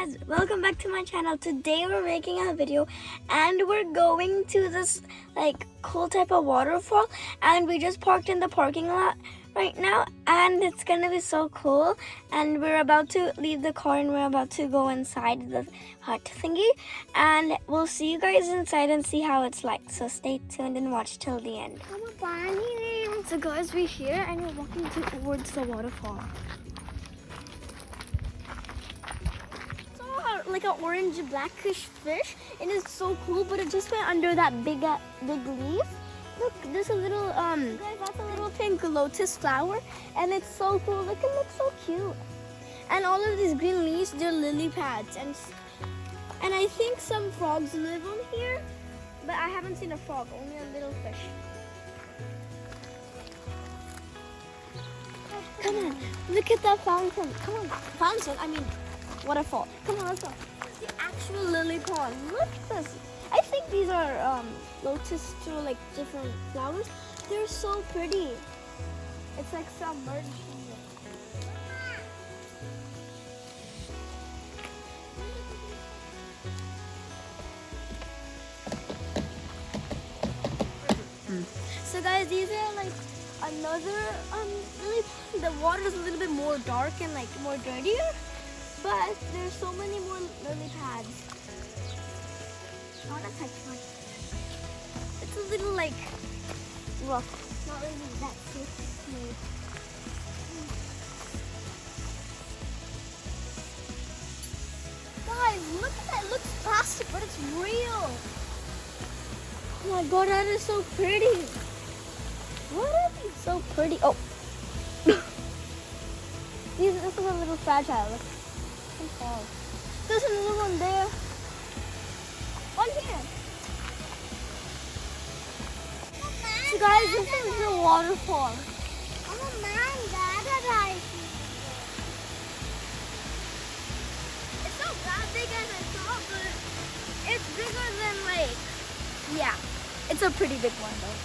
guys, welcome back to my channel. Today we're making a video and we're going to this cool type of waterfall, and we just parked in the parking lot right now and it's gonna be so cool. And we're about to leave the car and we're about to go inside the hut thingy, and we'll see you guys inside and see how it's like. So stay tuned and watch till the end. So guys, we're here and we're walking towards the waterfall. Like an orange blackish fish. It is so cool, but it just went under that big leaf. Look, there's a little guys, that's a little pink lotus flower, and it's so cool. Look, it looks so cute. And all of these green leaves, they're lily pads, and I think some frogs live on here, but I haven't seen a frog, only a little fish. Come on, look at that fountain. Come on, fountain, I mean waterfall. Come on, let's go. It's the actual lily pond. Look at this. I think these are lotus to like different flowers. They're so pretty. It's like submerged in it. So guys, these are like another lily pond. The water is a little bit more dark and like more dirtier. But there's so many more lily pads. I want to touch one. It's a little like rough. It's not really that smooth. Guys, look at that. It looks plastic, but it's real. Oh my god, that is so pretty. What are these so pretty? Oh. This is a little fragile. Look. There's another one there. One here. So guys, this is the waterfall. It's not that big as I thought, but it's bigger than yeah, it's a pretty big one though.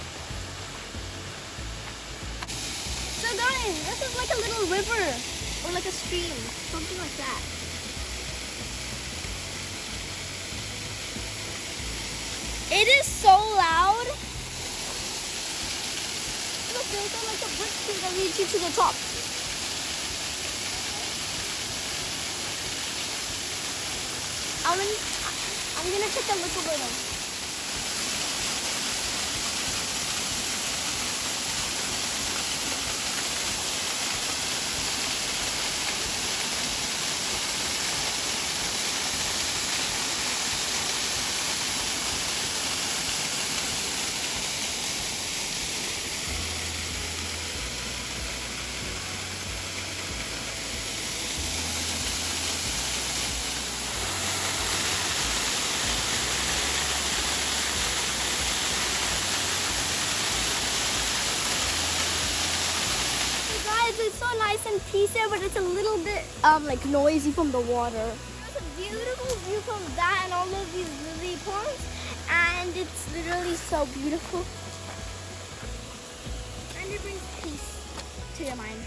So guys, this is like a little river or like a stream, something like that. It is so loud. Look, there's like a brick thing that leads you to the top. I'm gonna take a look over them. It's so nice and peaceful, but it's a little bit like noisy from the water. There's a beautiful view from that and all of these lily ponds, and it's literally so beautiful. And it brings peace to your mind.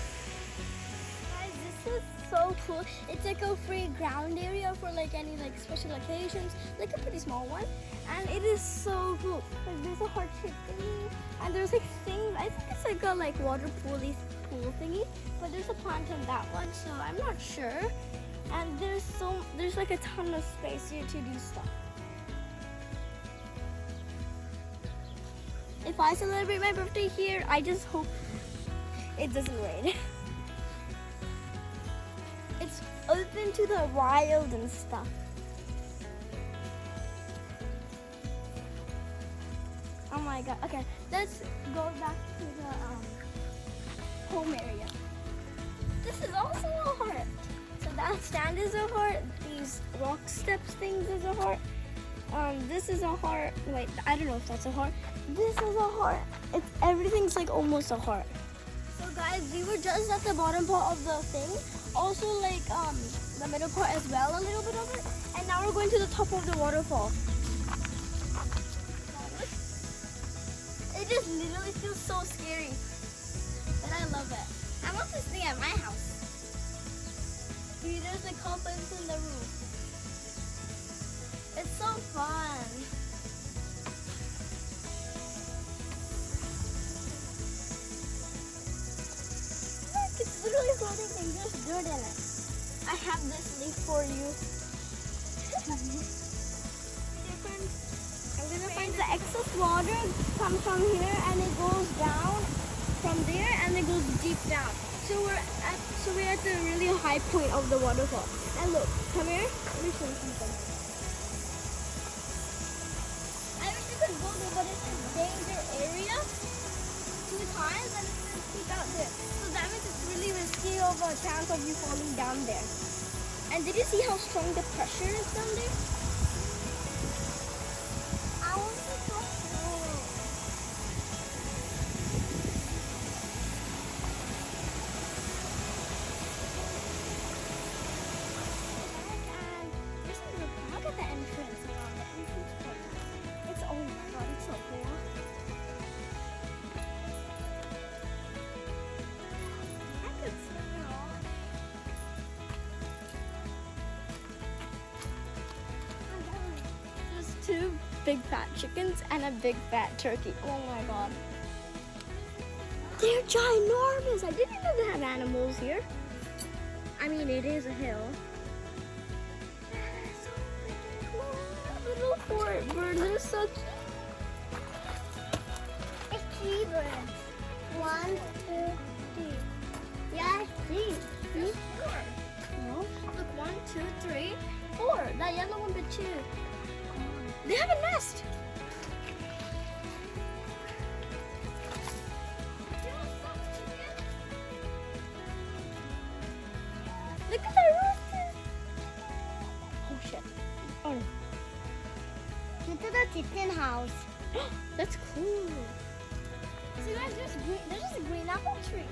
Guys, this is so cool. It's like a free ground area for like any like special occasions, like a pretty small one. And it is so cool. Like there's a heart-shaped thingy, and there's like things. I think it's like a water pool thingy, but there's a pond on that one, so I'm not sure. And there's like a ton of space here to do stuff. If I celebrate my birthday here, I just hope it doesn't rain. It's open to the wild and stuff. Oh my god. Okay, let's go back to the home area. This is also a heart. So that stand is a heart. These rock steps things is a heart. This is a heart. Wait, I don't know if that's a heart. This is a heart. Everything's like almost a heart. So guys, we were just at the bottom part of the thing. Also like the middle part as well, a little bit of it. And now we're going to the top of the waterfall. It just literally feels so scary, but I love it. I want this thing at my house. See, there's like coffins in the roof. It's so fun. Look, it's literally holding and there's dirt in it. I have this leaf for you. I'm gonna find the excess water comes from here and it goes down from there and it goes deep down. So we're at the really high point of the waterfall. And look, come here. Let me show you something. I wish you could go there, but it's a danger area. 2 times and it's gonna keep out there. So that means it's really risky of a chance of you falling down there. And did you see how strong the pressure is down there? I want to go home. And this is look at the entrance around the entrance point. It's oh my god, it's so cool. I could smell. There's 2 big fat chickens and a big fat turkey. Oh my god. They're ginormous. I didn't know they have animals here. I mean, it is a hill. So freaking cool. Little fort birds are so cute. It's 3 birds. 1, 2, 3. Yeah, 3. There's 4. No. Look, 1, 2, 3, 4. That yellow one, but 2. They have a nest. Look at that rooster. Oh shit. Oh. Get to the chicken house. That's cool. So guys, there's just a green apple tree.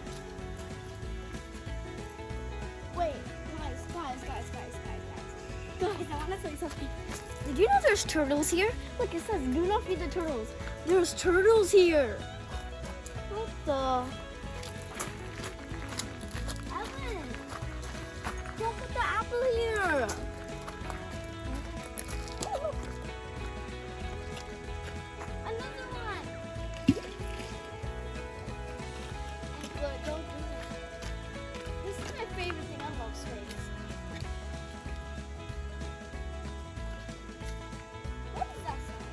Wait, guys, I want to tell you something. Did you know there's turtles here? Look, it says do not feed the turtles. There's turtles here. What the? Evan, don't put the apple here. Oh, look. Another one. And look, don't do that. This is my favorite thing. I love swings. What is that sound?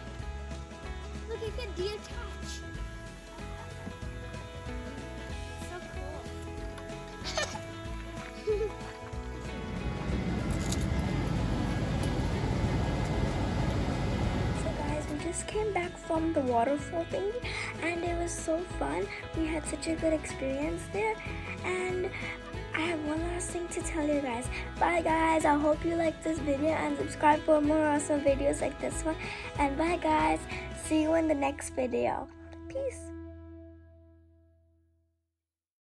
Look, it can detach. So cool. So guys, we just came back from the waterfall thing and it was so fun. We had such a good experience there, and I have one last thing to tell you guys. Bye guys, I hope you liked this video and subscribe for more awesome videos like this one. And bye guys, see you in the next video. Peace.